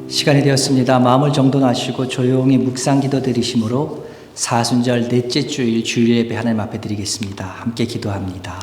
시간이 되었습니다. 마음을 정돈하시고 조용히 묵상기도 드리심으로 사순절 넷째 주일 주일 예배 하나님 앞에 드리겠습니다. 함께 기도합니다.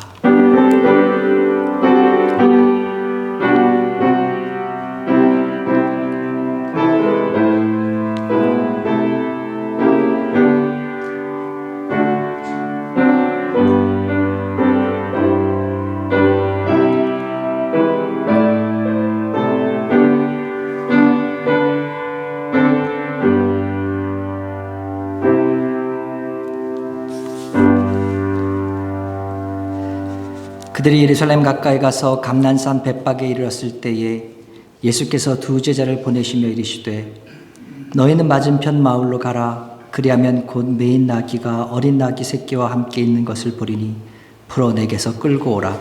그들이 예루살렘 가까이 가서 감난산 벳박에 이르렀을 때에 예수께서 두 제자를 보내시며 이르시되 너희는 맞은편 마을로 가라. 그리하면 곧 매인 나귀가 어린 나귀 새끼와 함께 있는 것을 보리니 풀어 내게서 끌고 오라.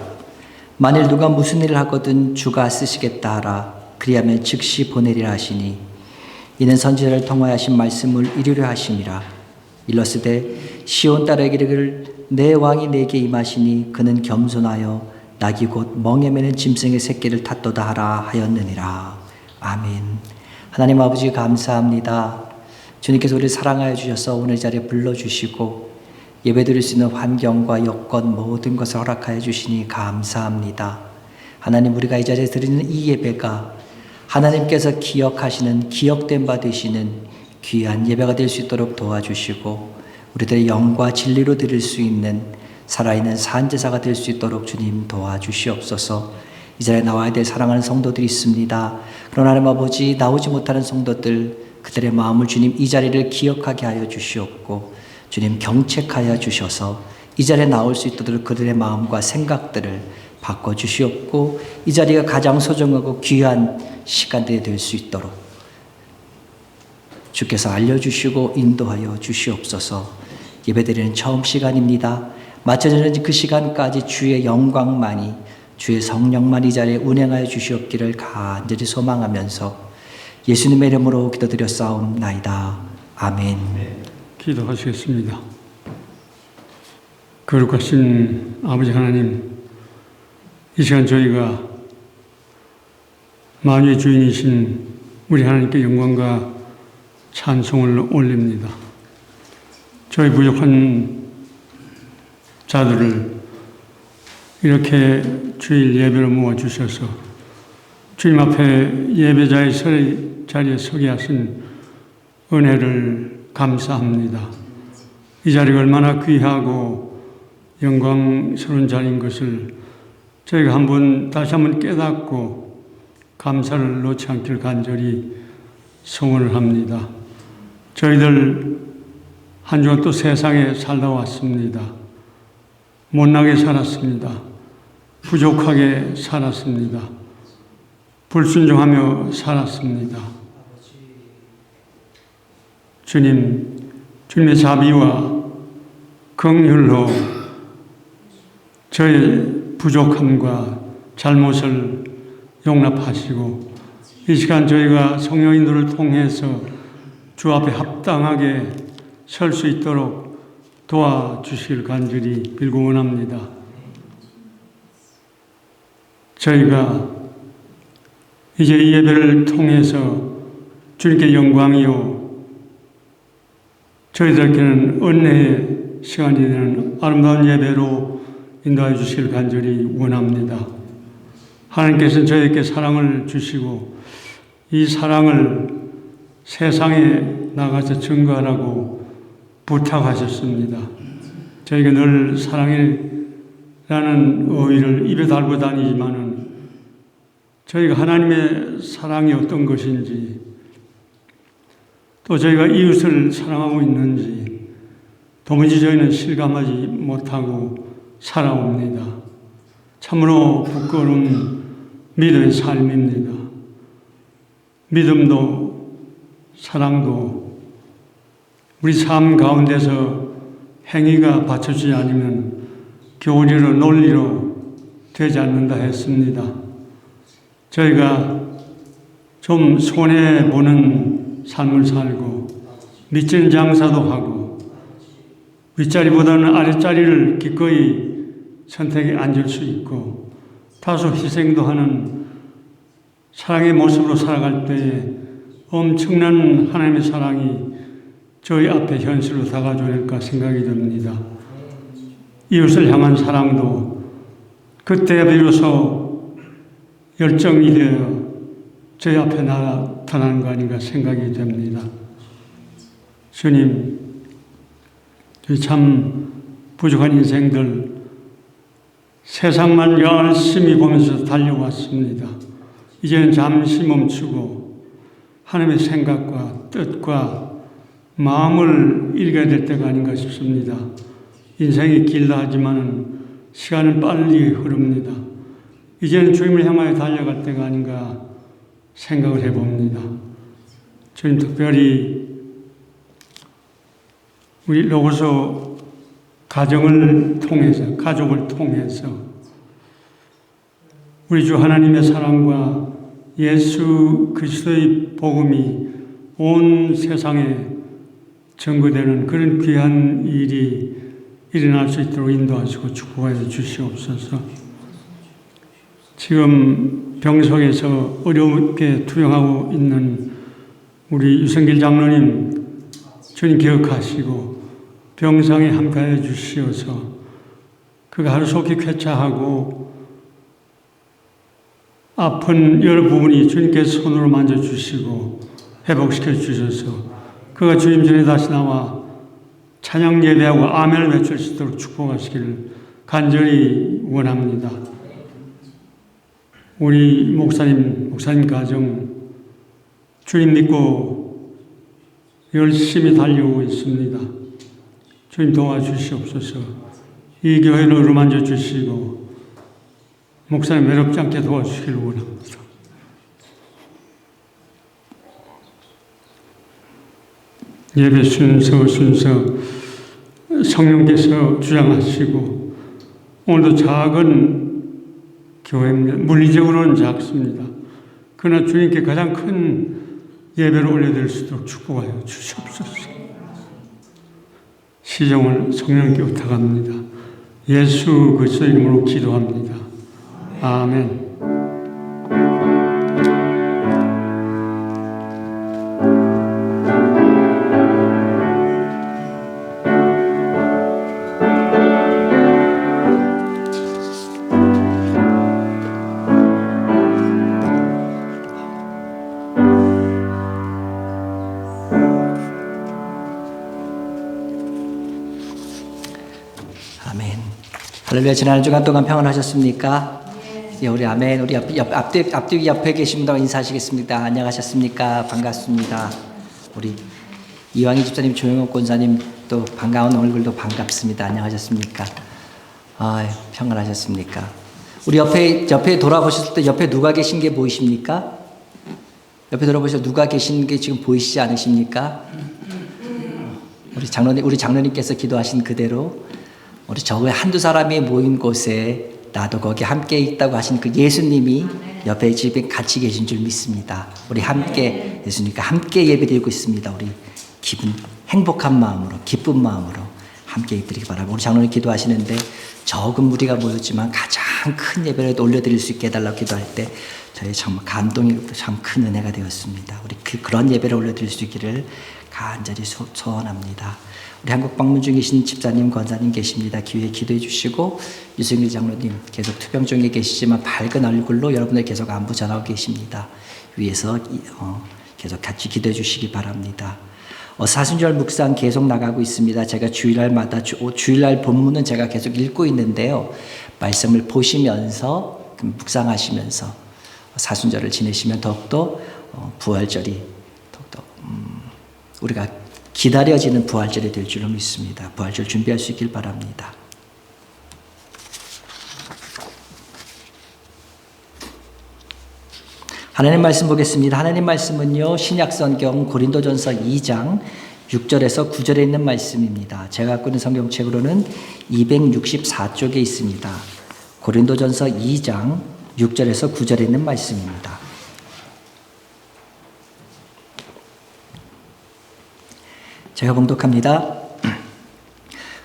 만일 누가 무슨 일을 하거든 주가 쓰시겠다 하라. 그리하면 즉시 보내리라 하시니 이는 선지자를 통하여 하신 말씀을 이루려 하심이라. 일러스되 시온 딸에게 이르기를 내 왕이 내게 임하시니 그는 겸손하여 낙이 곧 멍에 매는 짐승의 새끼를 탔도다 하라 하였느니라. 아멘. 하나님 아버지 감사합니다. 주님께서 우리를 사랑하여 주셔서 오늘 자리에 불러주시고 예배드릴 수 있는 환경과 여건 모든 것을 허락하여 주시니 감사합니다. 하나님, 우리가 이 자리에 드리는 이 예배가 하나님께서 기억하시는 기억된 바 되시는 귀한 예배가 될 수 있도록 도와주시고 우리들의 영과 진리로 드릴 수 있는 살아있는 산제사가 될 수 있도록 주님 도와주시옵소서. 이 자리에 나와야 될 사랑하는 성도들이 있습니다. 그러나 하나님 아버지, 나오지 못하는 성도들, 그들의 마음을 주님 이 자리를 기억하게 하여 주시옵고 주님 경책하여 주셔서 이 자리에 나올 수 있도록 그들의 마음과 생각들을 바꿔주시옵고 이 자리가 가장 소중하고 귀한 시간들이 될 수 있도록 주께서 알려주시고 인도하여 주시옵소서. 예배드리는 처음 시간입니다. 마쳐지는 그 시간까지 주의 영광만이, 주의 성령만 이 자리에 운행하여 주시옵기를 간절히 소망하면서 예수님의 이름으로 기도드렸사옵나이다. 아멘. 기도하시겠습니다. 거룩하신 아버지 하나님, 이 시간 저희가 만유의 주인이신 우리 하나님께 영광과 찬송을 올립니다. 저희 부족한 자들을 이렇게 주일 예배로 모아주셔서 주님 앞에 예배자의 자리에 서게 하신 은혜를 감사합니다. 이 자리가 얼마나 귀하고 영광스러운 자리인 것을 저희가 다시 한번 깨닫고 감사를 놓지 않길 간절히 소원을 합니다. 저희들 한 주간 또 세상에 살다 왔습니다. 못나게 살았습니다. 부족하게 살았습니다. 불순종하며 살았습니다. 주님의 자비와 긍휼로 저의 부족함과 잘못을 용납하시고 이 시간 저희가 성령 인도를 통해서 주 앞에 합당하게 설 수 있도록 도와주시길 간절히 빌고 원합니다. 저희가 이제 이 예배를 통해서 주님께 영광이요 저희들에게는 은혜의 시간이 되는 아름다운 예배로 인도해 주시길 간절히 원합니다. 하나님께서는 저희에게 사랑을 주시고 이 사랑을 세상에 나가서 증거하라고 부탁하셨습니다. 저희가 늘 사랑이라는 어휘를 입에 달고 다니지만은 저희가 하나님의 사랑이 어떤 것인지 또 저희가 이웃을 사랑하고 있는지 도무지 저희는 실감하지 못하고 살아옵니다. 참으로 부끄러운 믿음의 삶입니다. 믿음도 사랑도 우리 삶 가운데서 행위가 받쳐지지 않으면 교리로 논리로 되지 않는다 했습니다. 저희가 좀 손해보는 삶을 살고 밑진 장사도 하고 윗자리보다는 아랫자리를 기꺼이 선택에 앉을 수 있고 다소 희생도 하는 사랑의 모습으로 살아갈 때에 엄청난 하나님의 사랑이 저희 앞에 현실로 다가오니까 생각이 듭니다. 이웃을 향한 사랑도 그때 비로소 열정이 되어 저희 앞에 나타나는 거 아닌가 생각이 됩니다. 주님, 저희 참 부족한 인생들 세상만 열심히 보면서 달려왔습니다. 이제는 잠시 멈추고 하나님의 생각과 뜻과 마음을 읽어야 될 때가 아닌가 싶습니다. 인생이 길다 하지만 시간은 빨리 흐릅니다. 이제는 주님을 향하여 달려갈 때가 아닌가 생각을 해봅니다. 주님, 특별히 우리 로고서 가족을 통해서 우리 주 하나님의 사랑과 예수 그리스도의 복음이 온 세상에 전거되는 그런 귀한 일이 일어날 수 있도록 인도하시고 축복하여 주시옵소서. 지금 병석에서 어렵게 투영하고 있는 우리 유성길 장로님 주님 기억하시고 병상에 함께하여 주시어서 그가 하루속히 쾌차하고 아픈 여러 부분이 주님께서 손으로 만져주시고 회복시켜 주셔서 그가 주님 전에 다시 나와 찬양 예배하고 아멘을 외칠 수 있도록 축복하시기를 간절히 원합니다. 우리 목사님 가정 주님 믿고 열심히 달려오고 있습니다. 주님 도와주시옵소서. 이 교회를 어루만져 주시고 목사님 외롭지 않게 도와주시기를 원합니다. 예배 순서 성령께서 주장하시고 오늘도 작은 교회입니다. 물리적으로는 작습니다. 그러나 주님께 가장 큰 예배를 올려드릴 수 있도록 축복하여 주시옵소서. 시정을 성령께 부탁합니다. 예수 그리스도 이름으로 기도합니다. 아멘. 할렐루야. 지난 한 주간 동안 평안하셨습니까? 예, 우리 아멘. 우리 앞뒤 옆에 계신 분하고 인사하시겠습니다. 안녕하셨습니까? 반갑습니다. 우리 이왕희 집사님, 조영옥 권사님 또 반가운 얼굴도 반갑습니다. 안녕하셨습니까? 평안하셨습니까? 우리 옆에 돌아보셨을 때 옆에 누가 계신 게 보이십니까? 옆에 돌아보셔서 누가 계신 게 지금 보이시지 않으십니까? 우리 장로님께서 기도하신 그대로 우리 저거에 한두 사람이 모인 곳에 나도 거기 함께 있다고 하신 그 예수님이 옆에 집에 같이 계신 줄 믿습니다. 우리 함께 예수님과 함께 예배드리고 있습니다. 우리 행복한 마음으로, 기쁜 마음으로 함께 예배드리기 바랍니다. 우리 장로님 기도하시는데 적은 무리가 모였지만 가장 큰 예배를 올려드릴 수 있게 해달라고 기도할 때 저희 정말 감동이 참 큰 은혜가 되었습니다. 우리 그런 예배를 올려드릴 수 있기를 간절히 소원합니다. 우리 한국 방문 중이신 집사님, 권사님 계십니다. 기회에 기도해 주시고 유승일 장로님 계속 투병 중에 계시지만 밝은 얼굴로 여러분들 계속 안부 전하고 계십니다. 위에서 계속 같이 기도해 주시기 바랍니다. 사순절 묵상 계속 나가고 있습니다. 제가 주일날마다 주일날 본문은 제가 계속 읽고 있는데요. 말씀을 보시면서 묵상하시면서 사순절을 지내시면 더욱더 부활절이 더욱더 우리가 기다려지는 부활절이 될 줄로 믿습니다. 부활절 준비할 수 있길 바랍니다. 하나님 말씀 보겠습니다. 하나님 말씀은요, 신약성경 고린도전서 2장 6절에서 9절에 있는 말씀입니다. 제가 갖고 있는 성경책으로는 264쪽에 있습니다. 고린도전서 2장 6절에서 9절에 있는 말씀입니다. 제가 봉독합니다.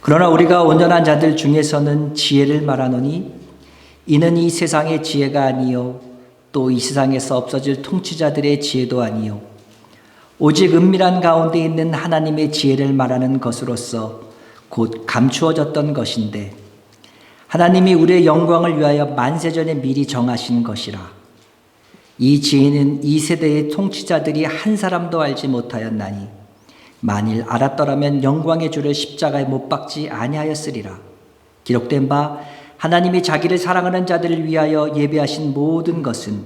그러나 우리가 온전한 자들 중에서는 지혜를 말하노니 이는 이 세상의 지혜가 아니요 또 이 세상에서 없어질 통치자들의 지혜도 아니요 오직 은밀한 가운데 있는 하나님의 지혜를 말하는 것으로서 곧 감추어졌던 것인데 하나님이 우리의 영광을 위하여 만세전에 미리 정하신 것이라. 이 지혜는 이 세대의 통치자들이 한 사람도 알지 못하였나니 만일 알았더라면 영광의 주를 십자가에 못 박지 아니하였으리라. 기록된 바 하나님이 자기를 사랑하는 자들을 위하여 예비하신 모든 것은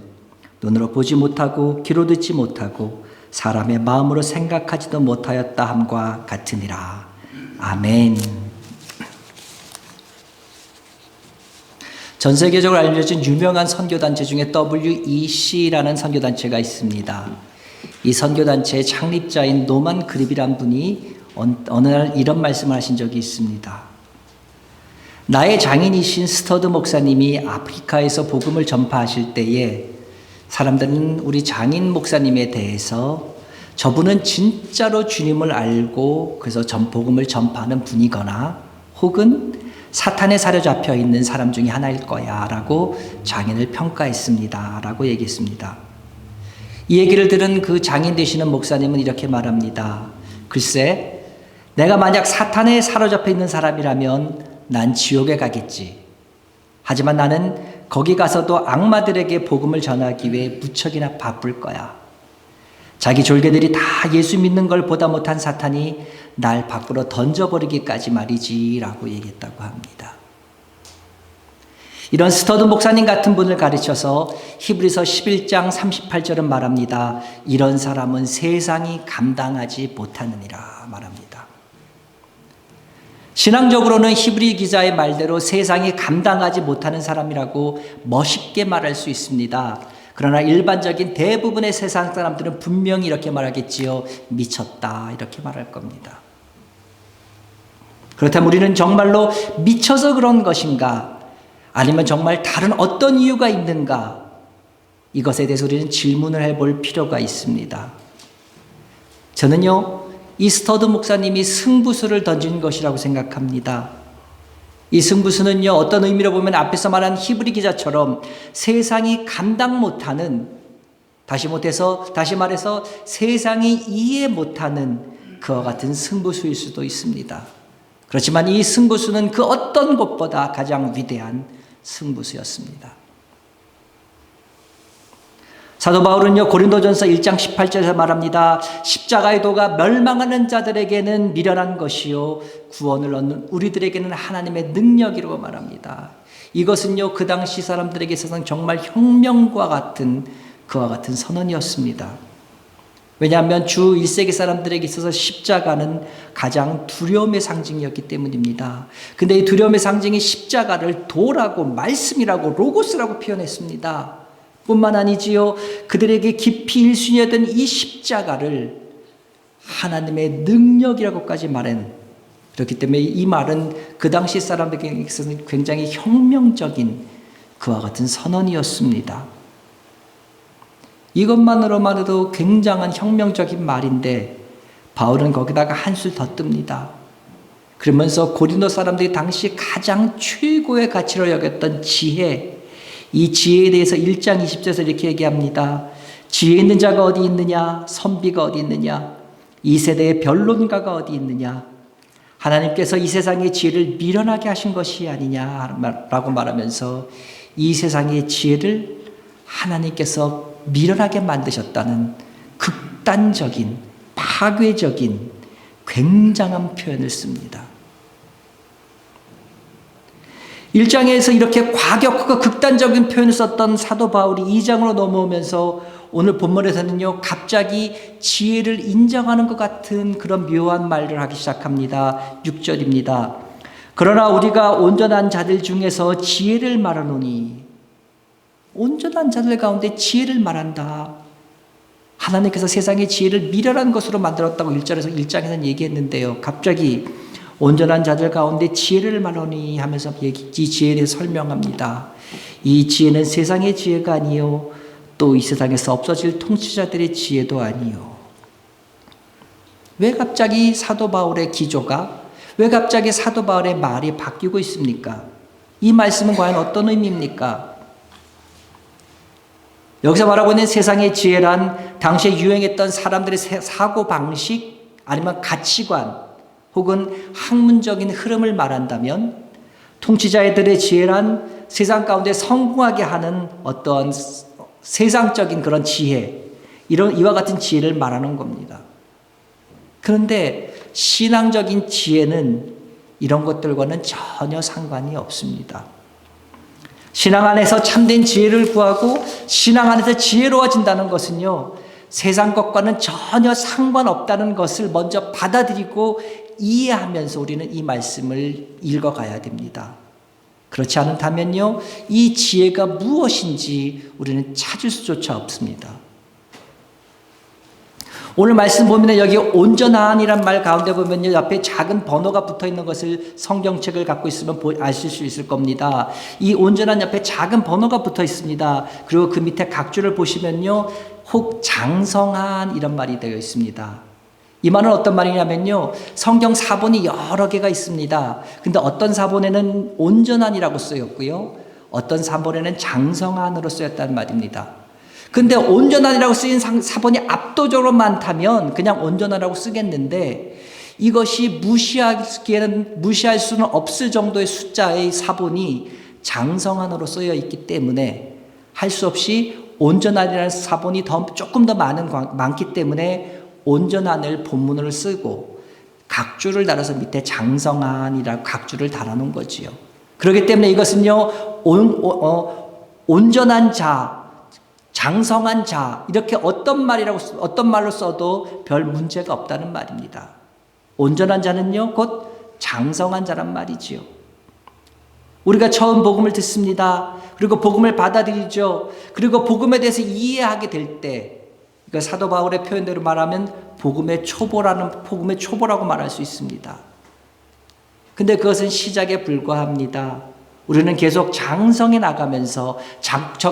눈으로 보지 못하고 귀로 듣지 못하고 사람의 마음으로 생각하지도 못하였다 함과 같으니라. 아멘. 전 세계적으로 알려진 유명한 선교단체 중에 WEC라는 선교단체가 있습니다. 이 선교단체의 창립자인 노만 그립이란 분이 어느 날 이런 말씀을 하신 적이 있습니다. 나의 장인이신 스터드 목사님이 아프리카에서 복음을 전파하실 때에 사람들은 우리 장인 목사님에 대해서 저분은 진짜로 주님을 알고 그래서 복음을 전파하는 분이거나 혹은 사탄에 사로잡혀 있는 사람 중에 하나일 거야 라고 장인을 평가했습니다 라고 얘기했습니다. 이 얘기를 들은 그 장인 되시는 목사님은 이렇게 말합니다. 글쎄, 내가 만약 사탄에 사로잡혀 있는 사람이라면 난 지옥에 가겠지. 하지만 나는 거기 가서도 악마들에게 복음을 전하기 위해 무척이나 바쁠 거야. 자기 졸개들이 다 예수 믿는 걸 보다 못한 사탄이 날 밖으로 던져버리기까지 말이지 라고 얘기했다고 합니다. 이런 스터드 목사님 같은 분을 가르쳐서 히브리서 11장 38절은 말합니다. 이런 사람은 세상이 감당하지 못하느니라 말합니다. 신앙적으로는 히브리 기자의 말대로 세상이 감당하지 못하는 사람이라고 멋있게 말할 수 있습니다. 그러나 일반적인 대부분의 세상 사람들은 분명히 이렇게 말하겠지요. 미쳤다 이렇게 말할 겁니다. 그렇다면 우리는 정말로 미쳐서 그런 것인가? 아니면 정말 다른 어떤 이유가 있는가? 이것에 대해서 우리는 질문을 해볼 필요가 있습니다. 저는요, 이 스터드 목사님이 승부수를 던진 것이라고 생각합니다. 이 승부수는요, 어떤 의미로 보면 앞에서 말한 히브리 기자처럼 세상이 감당 못하는, 다시 말해서 세상이 이해 못하는 그와 같은 승부수일 수도 있습니다. 그렇지만 이 승부수는 그 어떤 것보다 가장 위대한 승부수였습니다. 사도 바울은요, 고린도전서 1장 18절에서 말합니다. 십자가의 도가 멸망하는 자들에게는 미련한 것이요 구원을 얻는 우리들에게는 하나님의 능력이라고 말합니다. 이것은요, 그 당시 사람들에게 있어서는 정말 혁명과 같은 그와 같은 선언이었습니다. 왜냐하면 주 1세기 사람들에게 있어서 십자가는 가장 두려움의 상징이었기 때문입니다. 근데 이 두려움의 상징이 십자가를 도라고 말씀이라고 로고스라고 표현했습니다. 뿐만 아니지요, 그들에게 깊이 1순위였던 이 십자가를 하나님의 능력이라고까지 말한, 그렇기 때문에 이 말은 그 당시 사람들에게 있어서는 굉장히 혁명적인 그와 같은 선언이었습니다. 이것만으로만 해도 굉장한 혁명적인 말인데 바울은 거기다가 한술 더 뜹니다. 그러면서 고린도 사람들이 당시 가장 최고의 가치로 여겼던 지혜, 이 지혜에 대해서 1장 20절에서 이렇게 얘기합니다. 지혜 있는 자가 어디 있느냐? 선비가 어디 있느냐? 이 세대의 변론가가 어디 있느냐? 하나님께서 이 세상의 지혜를 미련하게 하신 것이 아니냐라고 말하면서 이 세상의 지혜를 하나님께서 미련하게 만드셨다는 극단적인, 파괴적인, 굉장한 표현을 씁니다. 1장에서 이렇게 과격하고 극단적인 표현을 썼던 사도 바울이 2장으로 넘어오면서 오늘 본문에서는요, 갑자기 지혜를 인정하는 것 같은 그런 묘한 말을 하기 시작합니다. 6절입니다. 그러나 우리가 온전한 자들 중에서 지혜를 말하노니, 온전한 자들 가운데 지혜를 말한다. 하나님께서 세상의 지혜를 미련한 것으로 만들었다고 1장에서는 얘기했는데요. 갑자기 온전한 자들 가운데 지혜를 말하니 하면서 이 지혜에 대해서 설명합니다. 이 지혜는 세상의 지혜가 아니요, 또 이 세상에서 없어질 통치자들의 지혜도 아니요. 왜 갑자기 사도 바울의 기조가, 왜 갑자기 사도 바울의 말이 바뀌고 있습니까? 이 말씀은 과연 어떤 의미입니까? 여기서 말하고 있는 세상의 지혜란 당시에 유행했던 사람들의 사고방식 아니면 가치관 혹은 학문적인 흐름을 말한다면 통치자들의 지혜란 세상 가운데 성공하게 하는 어떤 세상적인 그런 지혜, 이와 같은 지혜를 말하는 겁니다. 그런데 신앙적인 지혜는 이런 것들과는 전혀 상관이 없습니다. 신앙 안에서 참된 지혜를 구하고 신앙 안에서 지혜로워진다는 것은요, 세상 것과는 전혀 상관없다는 것을 먼저 받아들이고 이해하면서 우리는 이 말씀을 읽어가야 됩니다. 그렇지 않다면요, 이 지혜가 무엇인지 우리는 찾을 수조차 없습니다. 오늘 말씀 보면 여기 온전한이란 말 가운데 보면요, 옆에 작은 번호가 붙어 있는 것을 성경책을 갖고 있으면 아실 수 있을 겁니다. 이 온전한 옆에 작은 번호가 붙어 있습니다. 그리고 그 밑에 각주를 보시면요, 혹 장성한 이런 말이 되어 있습니다. 이 말은 어떤 말이냐면요, 성경 사본이 여러 개가 있습니다. 근데 어떤 사본에는 온전한이라고 쓰였고요, 어떤 사본에는 장성한으로 쓰였다는 말입니다. 근데 온전한이라고 쓰인 사본이 압도적으로 많다면 그냥 온전하라고 쓰겠는데, 이것이 무시할 수는 없을 정도의 숫자의 사본이 장성한으로 쓰여 있기 때문에 할 수 없이 온전한이라는 사본이 조금 더 많기 때문에 온전한을 본문으로 쓰고 각주를 달아서 밑에 장성한이라고 각주를 달아놓은 거지요. 그렇기 때문에 이것은요, 온전한 자, 장성한 자, 이렇게 어떤 말로 써도 별 문제가 없다는 말입니다. 온전한 자는요, 곧 장성한 자란 말이지요. 우리가 처음 복음을 듣습니다. 그리고 복음을 받아들이죠. 그리고 복음에 대해서 이해하게 될 때, 그러니까 사도 바울의 표현대로 말하면 복음의 초보라고 말할 수 있습니다. 근데 그것은 시작에 불과합니다. 우리는 계속 장성해 나가면서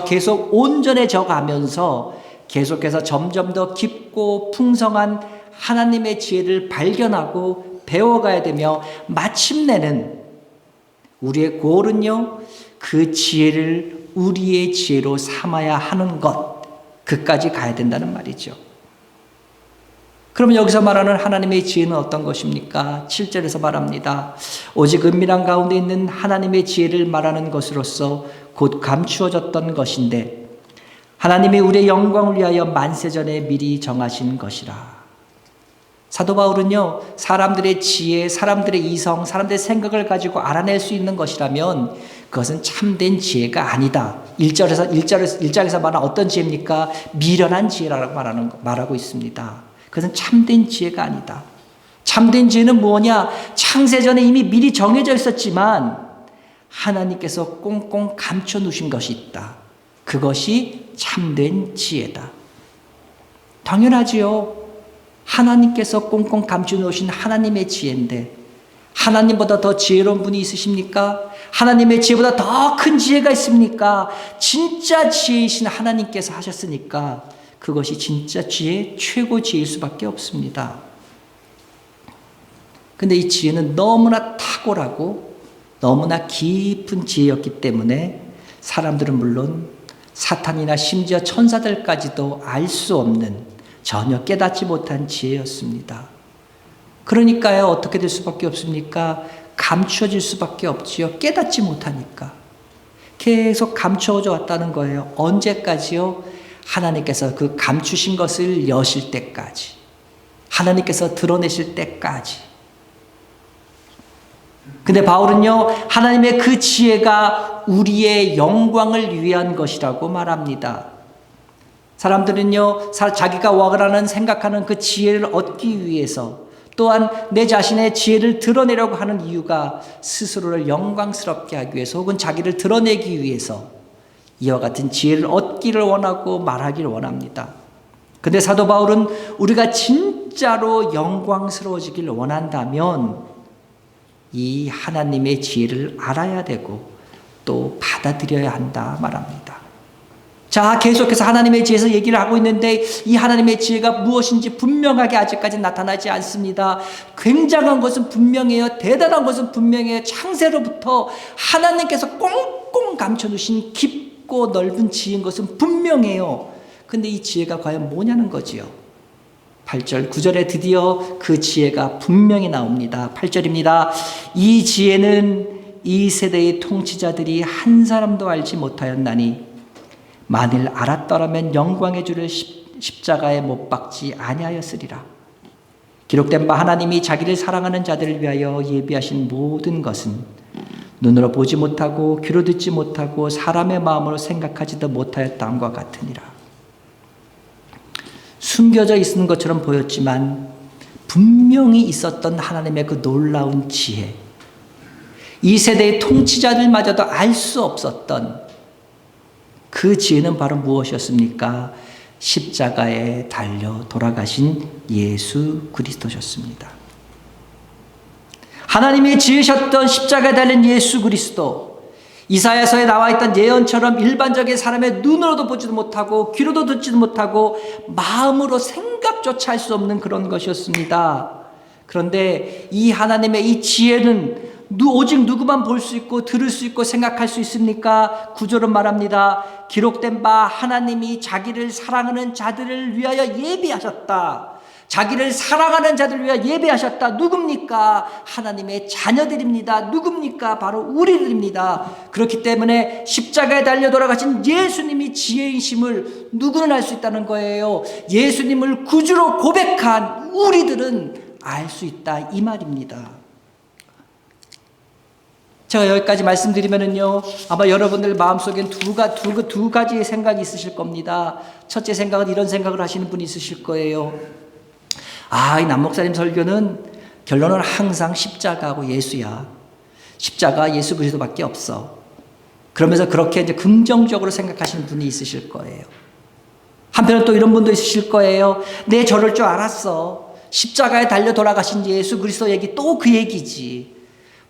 계속 온전해져 가면서 계속해서 점점 더 깊고 풍성한 하나님의 지혜를 발견하고 배워가야 되며, 마침내는 우리의 골은요, 그 지혜를 우리의 지혜로 삼아야 하는 것, 그까지 가야 된다는 말이죠. 그러면 여기서 말하는 하나님의 지혜는 어떤 것입니까? 7절에서 말합니다. 오직 은밀한 가운데 있는 하나님의 지혜를 말하는 것으로서 곧 감추어졌던 것인데 하나님이 우리의 영광을 위하여 만세전에 미리 정하신 것이라. 사도 바울은요, 사람들의 지혜, 사람들의 이성, 사람들의 생각을 가지고 알아낼 수 있는 것이라면 그것은 참된 지혜가 아니다. 1절에서 말하는 어떤 지혜입니까? 미련한 지혜라고 말하고 있습니다. 그것은 참된 지혜가 아니다. 참된 지혜는 뭐냐? 창세전에 이미 미리 정해져 있었지만 하나님께서 꽁꽁 감춰 놓으신 것이 있다. 그것이 참된 지혜다. 당연하지요. 하나님께서 꽁꽁 감춰 놓으신 하나님의 지혜인데 하나님보다 더 지혜로운 분이 있으십니까? 하나님의 지혜보다 더 큰 지혜가 있습니까? 진짜 지혜이신 하나님께서 하셨으니까 그것이 진짜 지혜, 최고 지혜일 수밖에 없습니다. 근데 이 지혜는 너무나 탁월하고 너무나 깊은 지혜였기 때문에 사람들은 물론 사탄이나 심지어 천사들까지도 알 수 없는, 전혀 깨닫지 못한 지혜였습니다. 그러니까요, 어떻게 될 수밖에 없습니까? 감추어질 수밖에 없지요. 깨닫지 못하니까. 계속 감추어져 왔다는 거예요. 언제까지요? 하나님께서 그 감추신 것을 여실 때까지. 하나님께서 드러내실 때까지. 근데 바울은요, 하나님의 그 지혜가 우리의 영광을 위한 것이라고 말합니다. 사람들은요, 자기가 생각하는 그 지혜를 얻기 위해서, 또한 내 자신의 지혜를 드러내려고 하는 이유가 스스로를 영광스럽게 하기 위해서 혹은 자기를 드러내기 위해서 이와 같은 지혜를 얻기를 원하고 말하기를 원합니다. 근데 사도 바울은 우리가 진짜로 영광스러워지기를 원한다면 이 하나님의 지혜를 알아야 되고 또 받아들여야 한다 말합니다. 자, 계속해서 하나님의 지혜에서 얘기를 하고 있는데 이 하나님의 지혜가 무엇인지 분명하게 아직까지 나타나지 않습니다. 굉장한 것은 분명해요. 대단한 것은 분명해요. 창세로부터 하나님께서 꽁꽁 감춰두신 깊은 깊고 넓은 지혜인 것은 분명해요. 근데 이 지혜가 과연 뭐냐는 거지요. 8절, 9절에 드디어 그 지혜가 분명히 나옵니다. 8절입니다. 이 지혜는 이 세대의 통치자들이 한 사람도 알지 못하였나니 만일 알았더라면 영광의 주를 십자가에 못 박지 아니하였으리라. 기록된 바 하나님이 자기를 사랑하는 자들을 위하여 예비하신 모든 것은 눈으로 보지 못하고 귀로 듣지 못하고 사람의 마음으로 생각하지도 못하였다함과 같으니라. 숨겨져 있는 것처럼 보였지만 분명히 있었던 하나님의 그 놀라운 지혜, 이 세대의 통치자들마저도 알 수 없었던 그 지혜는 바로 무엇이었습니까? 십자가에 달려 돌아가신 예수 그리스도셨습니다. 하나님이 지으셨던 십자가에 달린 예수 그리스도, 이사야서에 나와 있던 예언처럼 일반적인 사람의 눈으로도 보지도 못하고 귀로도 듣지도 못하고 마음으로 생각조차 할 수 없는 그런 것이었습니다. 그런데 이 하나님의 이 지혜는 오직 누구만 볼 수 있고 들을 수 있고 생각할 수 있습니까? 9절은 말합니다. 기록된 바 하나님이 자기를 사랑하는 자들을 위하여 예비하셨다. 자기를 사랑하는 자들을 위하여 예배하셨다. 누굽니까? 하나님의 자녀들입니다. 누굽니까? 바로 우리들입니다. 그렇기 때문에 십자가에 달려 돌아가신 예수님이 지혜이심을 누구는 알 수 있다는 거예요. 예수님을 구주로 고백한 우리들은 알 수 있다, 이 말입니다. 제가 여기까지 말씀드리면은요, 아마 여러분들 마음속엔 두 가지의 생각이 있으실 겁니다. 첫째 생각은 이런 생각을 하시는 분이 있으실 거예요. 이 남목사님 설교는 결론은 항상 십자가하고 예수야. 십자가 예수 그리스도밖에 없어. 그러면서 그렇게 이제 긍정적으로 생각하시는 분이 있으실 거예요. 한편은 또 이런 분도 있으실 거예요. 내 저럴 줄 알았어. 십자가에 달려 돌아가신 예수 그리스도 얘기 또 그 얘기지.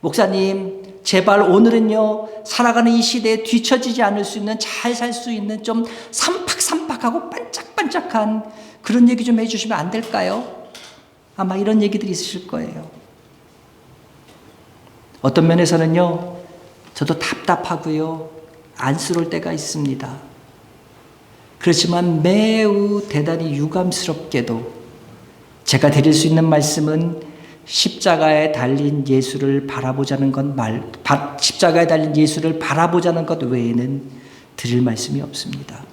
목사님, 제발 오늘은요, 살아가는 이 시대에 뒤처지지 않을 수 있는, 잘 살 수 있는 좀 삼팍삼팍하고 반짝반짝한 그런 얘기 좀 해주시면 안 될까요? 아마 이런 얘기들이 있으실 거예요. 어떤 면에서는요, 저도 답답하고요, 안쓰러울 때가 있습니다. 그렇지만 매우 대단히 유감스럽게도 제가 드릴 수 있는 말씀은 십자가에 달린 예수를 바라보자는 십자가에 달린 예수를 바라보자는 것 외에는 드릴 말씀이 없습니다.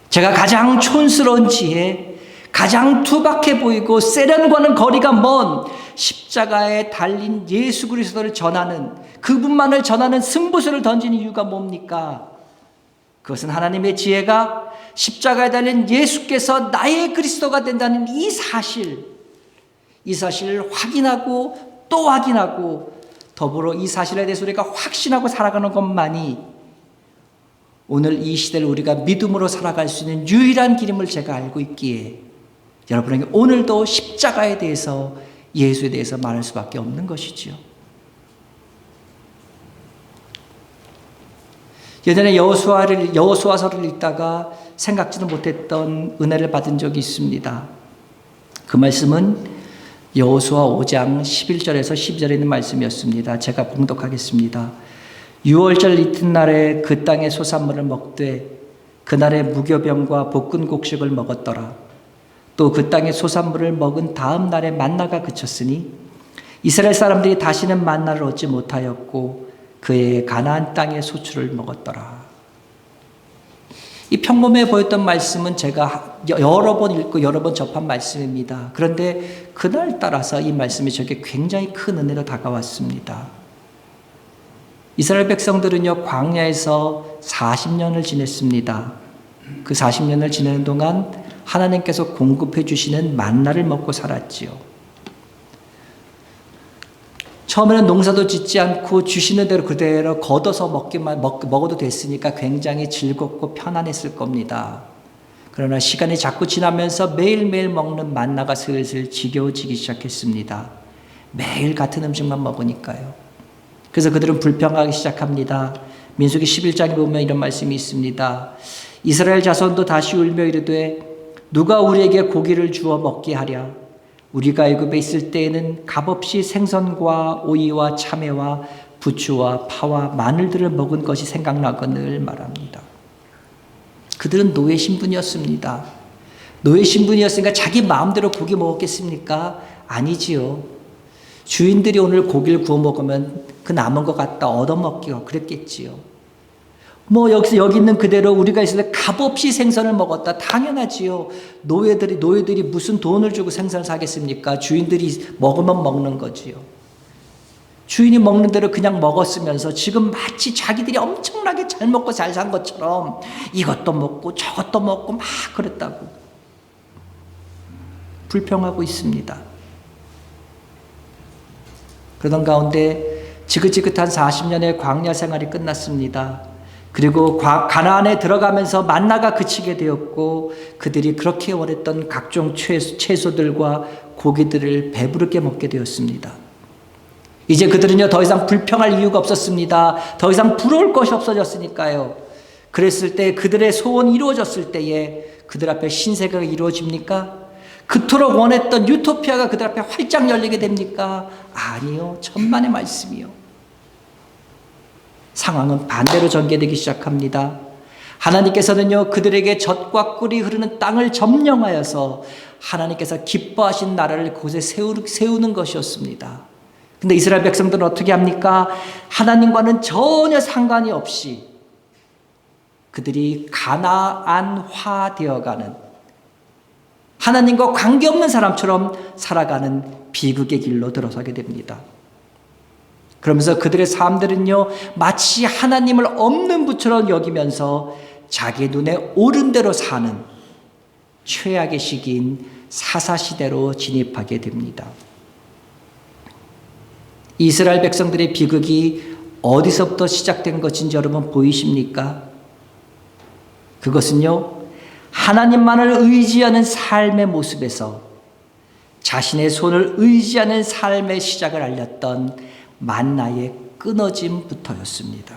제가 가장 촌스러운 지혜, 가장 투박해 보이고 세련과는 거리가 먼 십자가에 달린 예수 그리스도를 전하는, 그분만을 전하는 승부수를 던지는 이유가 뭡니까? 그것은 하나님의 지혜가 십자가에 달린 예수께서 나의 그리스도가 된다는 이 사실을 확인하고 또 확인하고 더불어 이 사실에 대해서 우리가 확신하고 살아가는 것만이 오늘 이 시대를 우리가 믿음으로 살아갈 수 있는 유일한 길임을 제가 알고 있기에 여러분에게 오늘도 십자가에 대해서, 예수에 대해서 말할 수밖에 없는 것이지요. 예전에 여호수아서를 읽다가 생각지도 못했던 은혜를 받은 적이 있습니다. 그 말씀은 여호수아 5장 11절에서 12절에 있는 말씀이었습니다. 제가 봉독하겠습니다. 6월절 이튿날에 그 땅의 소산물을 먹되 그날에 무교병과 볶은 곡식을 먹었더라. 또 그 땅의 소산물을 먹은 다음 날에 만나가 그쳤으니 이스라엘 사람들이 다시는 만나를 얻지 못하였고 그의 가나안 땅의 소출을 먹었더라. 이 평범해 보였던 말씀은 제가 여러 번 읽고 여러 번 접한 말씀입니다. 그런데 그날따라서 이 말씀이 저에게 굉장히 큰 은혜로 다가왔습니다. 이스라엘 백성들은요, 광야에서 40년을 지냈습니다. 그 40년을 지내는 동안 하나님께서 공급해 주시는 만나를 먹고 살았지요. 처음에는 농사도 짓지 않고 주시는 대로 그대로 걷어서 먹어도 됐으니까 굉장히 즐겁고 편안했을 겁니다. 그러나 시간이 자꾸 지나면서 매일매일 먹는 만나가 슬슬 지겨워지기 시작했습니다. 매일 같은 음식만 먹으니까요. 그래서 그들은 불평하기 시작합니다. 민수기 11장에 보면 이런 말씀이 있습니다. 이스라엘 자손도 다시 울며 이르되 누가 우리에게 고기를 주어 먹게 하랴. 우리가 애굽에 있을 때에는 값없이 생선과 오이와 참외와 부추와 파와 마늘들을 먹은 것이 생각나거늘 말합니다. 그들은 노예 신분이었습니다. 노예 신분이었으니까 자기 마음대로 고기 먹었겠습니까? 아니지요. 주인들이 오늘 고기를 구워 먹으면 그 남은 것 갖다 얻어먹기가 그랬겠지요. 여기 있는 그대로 우리가 있을 때 값없이 생선을 먹었다. 당연하지요. 노예들이 무슨 돈을 주고 생선을 사겠습니까? 주인들이 먹으면 먹는 거지요. 주인이 먹는 대로 그냥 먹었으면서 지금 마치 자기들이 엄청나게 잘 먹고 잘 산 것처럼 이것도 먹고 저것도 먹고 막 그랬다고 불평하고 있습니다. 그러던 가운데 지긋지긋한 40년의 광야 생활이 끝났습니다. 그리고 가나안에 들어가면서 만나가 그치게 되었고 그들이 그렇게 원했던 각종 채소들과 고기들을 배부르게 먹게 되었습니다. 이제 그들은요 더 이상 불평할 이유가 없었습니다. 더 이상 부러울 것이 없어졌으니까요. 그랬을 때 그들의 소원이 이루어졌을 때에 그들 앞에 신세계가 이루어집니까? 그토록 원했던 유토피아가 그들 앞에 활짝 열리게 됩니까? 아니요. 천만의 말씀이요. 상황은 반대로 전개되기 시작합니다. 하나님께서는요 그들에게 젖과 꿀이 흐르는 땅을 점령하여서 하나님께서 기뻐하신 나라를 그곳에 세우는 것이었습니다. 근데 이스라엘 백성들은 어떻게 합니까? 하나님과는 전혀 상관이 없이 그들이 가나안화 되어가는 하나님과 관계없는 사람처럼 살아가는 비극의 길로 들어서게 됩니다. 그러면서 그들의 삶들은요 마치 하나님을 없는 부처럼 여기면서 자기 눈에 옳은 대로 사는 최악의 시기인 사사시대로 진입하게 됩니다. 이스라엘 백성들의 비극이 어디서부터 시작된 것인지 여러분 보이십니까? 그것은요 하나님만을 의지하는 삶의 모습에서 자신의 손을 의지하는 삶의 시작을 알렸던 만나의 끊어짐부터였습니다.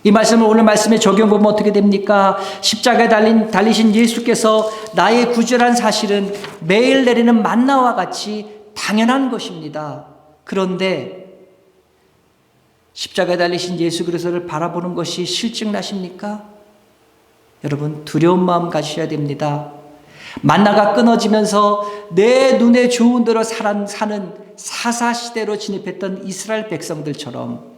이 말씀을 오늘 말씀에 적용해보면 어떻게 됩니까? 십자가에 달리신 예수께서 나의 구주란 사실은 매일 내리는 만나와 같이 당연한 것입니다. 그런데 십자가에 달리신 예수 그리스도를 바라보는 것이 실증나십니까? 여러분 두려운 마음 가지셔야 됩니다. 만나가 끊어지면서 내 눈에 좋은 대로 사는 사사시대로 진입했던 이스라엘 백성들처럼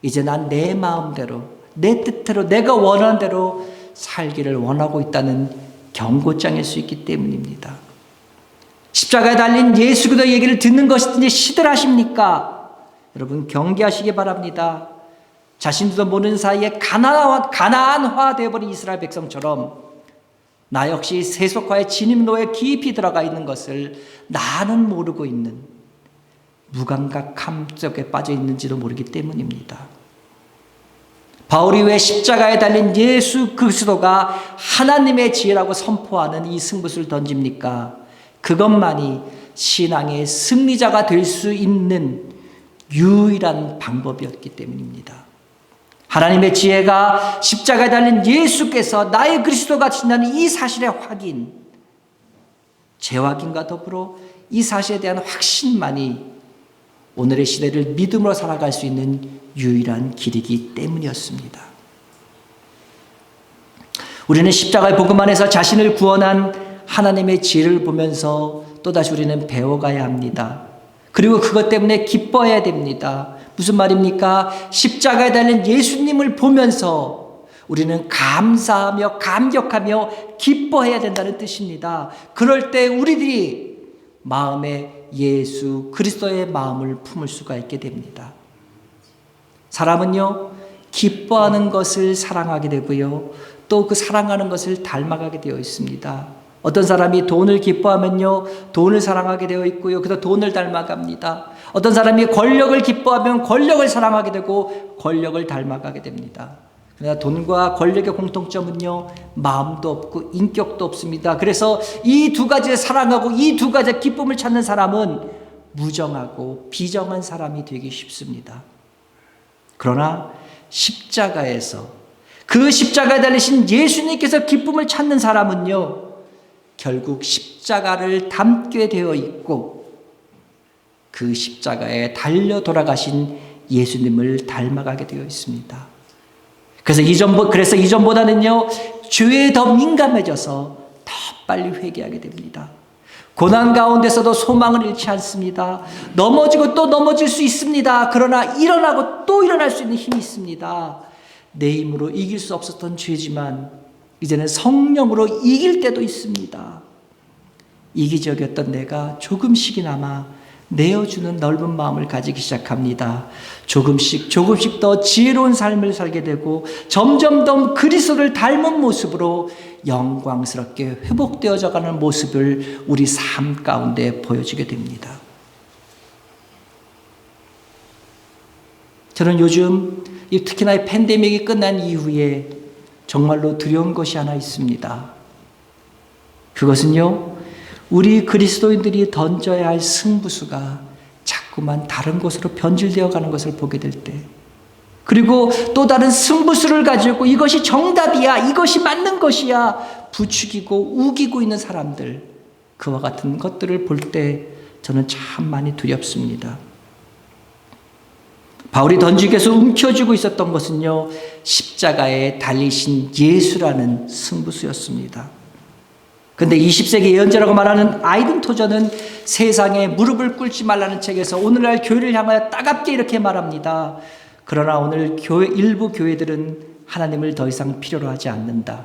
이제 난 내 마음대로 내 뜻대로 내가 원하는 대로 살기를 원하고 있다는 경고장일 수 있기 때문입니다. 십자가에 달린 예수 그리스도의 얘기를 듣는 것이든지 시들하십니까? 여러분 경계하시기 바랍니다. 자신들도 모르는 사이에 가나안화 되어버린 이스라엘 백성처럼 나 역시 세속화의 진입로에 깊이 들어가 있는 것을 나는 모르고 있는 무감각함 속에 빠져 있는지도 모르기 때문입니다. 바울이 왜 십자가에 달린 예수 그리스도가 하나님의 지혜라고 선포하는 이 승부수를 던집니까? 그것만이 신앙의 승리자가 될 수 있는 유일한 방법이었기 때문입니다. 하나님의 지혜가 십자가에 달린 예수께서 나의 그리스도가 진다는 이 사실의 확인, 재확인과 더불어 이 사실에 대한 확신만이 오늘의 시대를 믿음으로 살아갈 수 있는 유일한 길이기 때문이었습니다. 우리는 십자가의 복음 안에서 자신을 구원한 하나님의 지혜를 보면서 또다시 우리는 배워가야 합니다. 그리고 그것 때문에 기뻐해야 됩니다. 무슨 말입니까? 십자가에 달린 예수님을 보면서 우리는 감사하며 감격하며 기뻐해야 된다는 뜻입니다. 그럴 때 우리들이 마음에 예수 그리스도의 마음을 품을 수가 있게 됩니다. 사람은요 기뻐하는 것을 사랑하게 되고요 또 그 사랑하는 것을 닮아가게 되어 있습니다. 어떤 사람이 돈을 기뻐하면요 돈을 사랑하게 되어 있고요 그래서 돈을 닮아갑니다. 어떤 사람이 권력을 기뻐하면 권력을 사랑하게 되고 권력을 닮아가게 됩니다. 그러나 돈과 권력의 공통점은요 마음도 없고 인격도 없습니다. 그래서 이 두 가지를 사랑하고 이 두 가지의 기쁨을 찾는 사람은 무정하고 비정한 사람이 되기 쉽습니다. 그러나 십자가에서 그 십자가에 달리신 예수님께서 기쁨을 찾는 사람은요 결국 십자가를 담게 되어 있고 그 십자가에 달려 돌아가신 예수님을 닮아가게 되어 있습니다. 그래서 이전보다는요, 죄에 더 민감해져서 더 빨리 회개하게 됩니다. 고난 가운데서도 소망을 잃지 않습니다. 넘어지고 또 넘어질 수 있습니다. 그러나 일어나고 또 일어날 수 있는 힘이 있습니다. 내 힘으로 이길 수 없었던 죄지만 이제는 성령으로 이길 때도 있습니다. 이기적이었던 내가 조금씩이나마 내어주는 넓은 마음을 가지기 시작합니다. 조금씩 더 지혜로운 삶을 살게 되고 점점 더 그리스도를 닮은 모습으로 영광스럽게 회복되어져 가는 모습을 우리 삶 가운데 보여주게 됩니다. 저는 요즘 특히나 이 팬데믹이 끝난 이후에 정말로 두려운 것이 하나 있습니다. 그것은요, 우리 그리스도인들이 던져야 할 승부수가 자꾸만 다른 곳으로 변질되어 가는 것을 보게 될 때, 그리고 또 다른 승부수를 가지고 이것이 정답이야, 이것이 맞는 것이야 부추기고 우기고 있는 사람들, 그와 같은 것들을 볼 때 저는 참 많이 두렵습니다. 바울이 던지기 위해서 움켜쥐고 있었던 것은요, 십자가에 달리신 예수라는 승부수였습니다. 근데 20세기 예언자라고 말하는 아이든 토저는 세상에 무릎을 꿇지 말라는 책에서 오늘날 교회를 향하여 따갑게 이렇게 말합니다. 그러나 오늘 일부 교회들은 하나님을 더 이상 필요로 하지 않는다.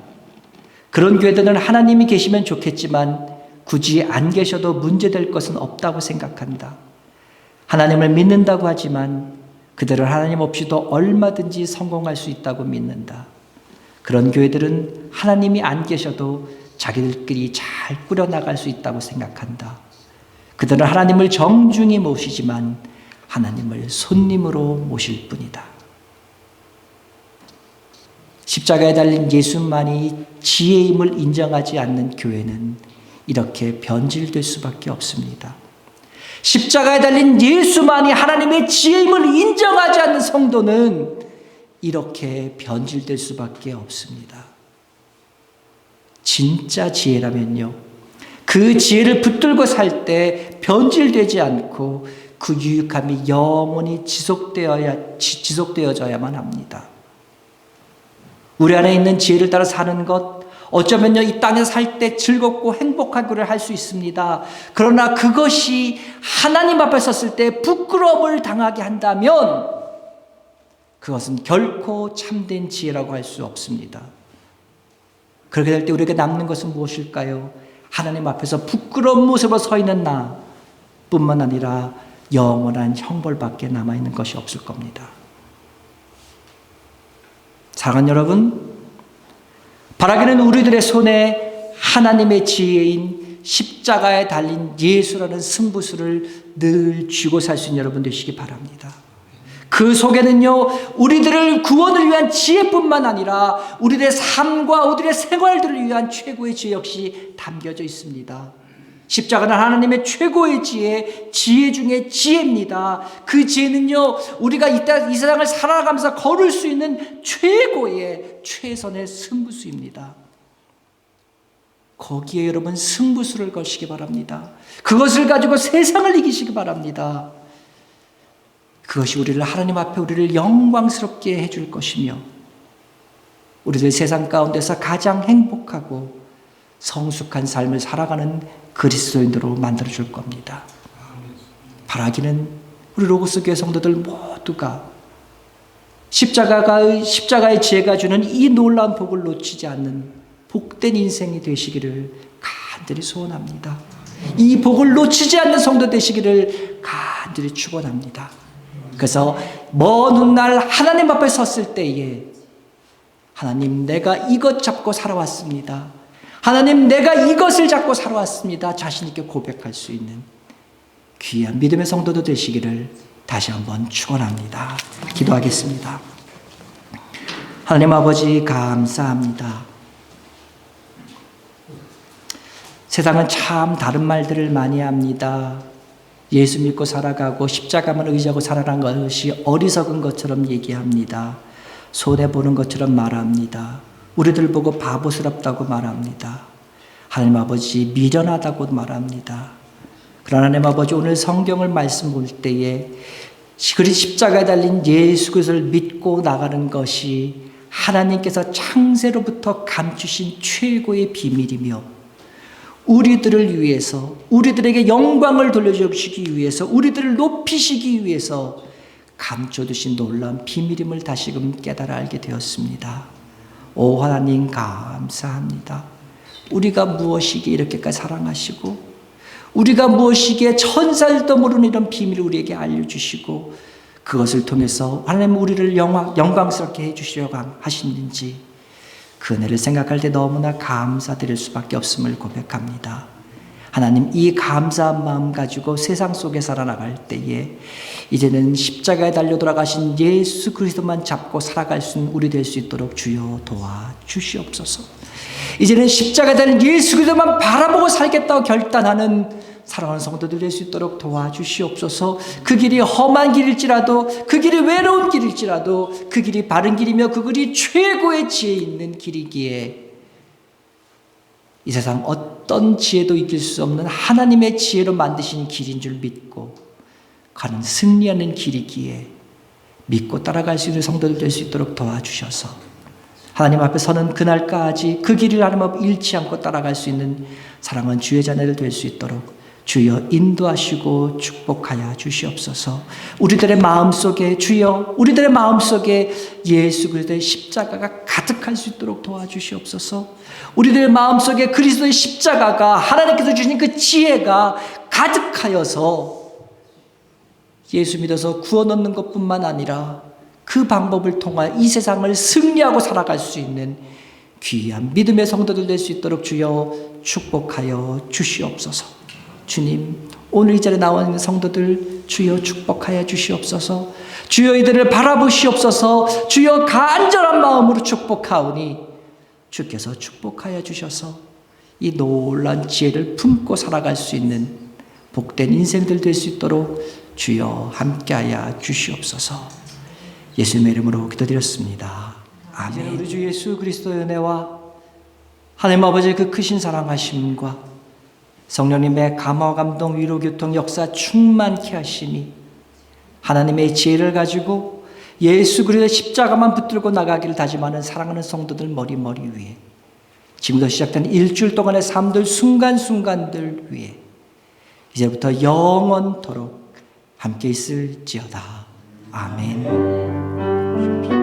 그런 교회들은 하나님이 계시면 좋겠지만 굳이 안 계셔도 문제될 것은 없다고 생각한다. 하나님을 믿는다고 하지만 그들은 하나님 없이도 얼마든지 성공할 수 있다고 믿는다. 그런 교회들은 하나님이 안 계셔도 자기들끼리 잘 꾸려나갈 수 있다고 생각한다. 그들은 하나님을 정중히 모시지만 하나님을 손님으로 모실 뿐이다. 십자가에 달린 예수만이 지혜임을 인정하지 않는 교회는 이렇게 변질될 수밖에 없습니다. 십자가에 달린 예수만이 하나님의 지혜임을 인정하지 않는 성도는 이렇게 변질될 수밖에 없습니다. 진짜 지혜라면요, 그 지혜를 붙들고 살 때 변질되지 않고 그 유익함이 영원히 지속되어져야만 합니다. 우리 안에 있는 지혜를 따라 사는 것, 어쩌면요, 이 땅에서 살 때 즐겁고 행복하기를 할 수 있습니다. 그러나 그것이 하나님 앞에 섰을 때 부끄러움을 당하게 한다면 그것은 결코 참된 지혜라고 할 수 없습니다. 그렇게 될 때 우리에게 남는 것은 무엇일까요? 하나님 앞에서 부끄러운 모습으로 서 있는 나 뿐만 아니라 영원한 형벌밖에 남아있는 것이 없을 겁니다. 사랑하는 여러분, 바라기는 우리들의 손에 하나님의 지혜인 십자가에 달린 예수라는 승부수를 늘 쥐고 살 수 있는 여러분 되시기 바랍니다. 그 속에는요, 우리들을 구원을 위한 지혜뿐만 아니라 우리들의 삶과 우리들의 생활들을 위한 최고의 지혜 역시 담겨져 있습니다. 십자가는 하나님의 최고의 지혜 중에 지혜입니다. 그 지혜는요, 우리가 이 세상을 살아가면서 걸을 수 있는 최선의 승부수입니다. 거기에 여러분 승부수를 거시기 바랍니다. 그것을 가지고 세상을 이기시기 바랍니다. 그것이 하나님 앞에 우리를 영광스럽게 해줄 것이며 우리들 세상 가운데서 가장 행복하고 성숙한 삶을 살아가는 그리스도인으로 만들어줄 겁니다. 바라기는 우리 로고스 교회 성도들 모두가 십자가의 지혜가 주는 이 놀라운 복을 놓치지 않는 복된 인생이 되시기를 간절히 소원합니다. 이 복을 놓치지 않는 성도 되시기를 간절히 축원합니다. 그래서 먼 훗날 하나님 앞에 섰을 때에 하나님, 내가 이것 잡고 살아왔습니다. 하나님, 내가 이것을 잡고 살아왔습니다. 자신 있게 고백할 수 있는 귀한 믿음의 성도도 되시기를 다시 한번 축원합니다. 기도하겠습니다. 하나님 아버지, 감사합니다. 세상은 참 다른 말들을 많이 합니다. 예수 믿고 살아가고 십자가만 의지하고 살아가는 것이 어리석은 것처럼 얘기합니다. 손해보는 것처럼 말합니다. 우리들 보고 바보스럽다고 말합니다. 하나님 아버지, 미련하다고 말합니다. 그러나 하나님 아버지, 오늘 성경을 말씀 볼 때에 그리 십자가에 달린 예수 그리스도를 믿고 나가는 것이 하나님께서 창세로부터 감추신 최고의 비밀이며, 우리들을 위해서, 우리들에게 영광을 돌려주시기 위해서, 우리들을 높이시기 위해서 감춰두신 놀라운 비밀임을 다시금 깨달아 알게 되었습니다. 오 하나님, 감사합니다. 우리가 무엇이기에 이렇게까지 사랑하시고, 우리가 무엇이기에 천사들도 모르는 이런 비밀을 우리에게 알려주시고, 그것을 통해서 하나님 우리를 영광스럽게 해주시려고 하시는지, 그 은혜를 생각할 때 너무나 감사드릴 수밖에 없음을 고백합니다. 하나님, 이 감사한 마음 가지고 세상 속에 살아나갈 때에 이제는 십자가에 달려 돌아가신 예수 그리스도만 잡고 살아갈 수 있는 우리 될 수 있도록 주여 도와주시옵소서. 이제는 십자가에 달린 예수 그리스도만 바라보고 살겠다고 결단하는 사랑하는 성도들 될 수 있도록 도와주시옵소서. 그 길이 험한 길일지라도, 그 길이 외로운 길일지라도, 그 길이 바른 길이며 그 길이 최고의 지혜 있는 길이기에 이 세상 어떤 지혜도 이길 수 없는 하나님의 지혜로 만드신 길인 줄 믿고 가는 승리하는 길이기에 믿고 따라갈 수 있는 성도들 될 수 있도록 도와주셔서 하나님 앞에 서는 그날까지 그 길을 하나님 앞에 잃지 않고 따라갈 수 있는 사랑하는 주의 자녀들 될 수 있도록 주여 인도하시고 축복하여 주시옵소서. 우리들의 마음속에, 주여 우리들의 마음속에 예수 그리스도의 십자가가 가득할 수 있도록 도와주시옵소서. 우리들의 마음속에 그리스도의 십자가가, 하나님께서 주신 그 지혜가 가득하여서 예수 믿어서 구원 얻는 것뿐만 아니라 그 방법을 통하여 이 세상을 승리하고 살아갈 수 있는 귀한 믿음의 성도들 될 수 있도록 주여 축복하여 주시옵소서. 주님, 오늘 이 자리에 나와 있는 성도들 주여 축복하여 주시옵소서. 주여 이들을 바라보시옵소서. 주여 간절한 마음으로 축복하오니 주께서 축복하여 주셔서 이 놀란 지혜를 품고 살아갈 수 있는 복된 인생들 될 수 있도록 주여 함께하여 주시옵소서. 예수님의 이름으로 기도드렸습니다. 아멘. 우리 주 예수 그리스도의 은혜와 하나님 아버지의 그 크신 사랑하심과 성령님의 감화 감동 위로 교통 역사 충만케 하시니 하나님의 지혜를 가지고 예수 그리스도의 십자가만 붙들고 나가기를 다짐하는 사랑하는 성도들 머리 위에 지금부터 시작된 일주일 동안의 삶들 순간순간들 위에 이제부터 영원토록 함께 있을지어다. 아멘.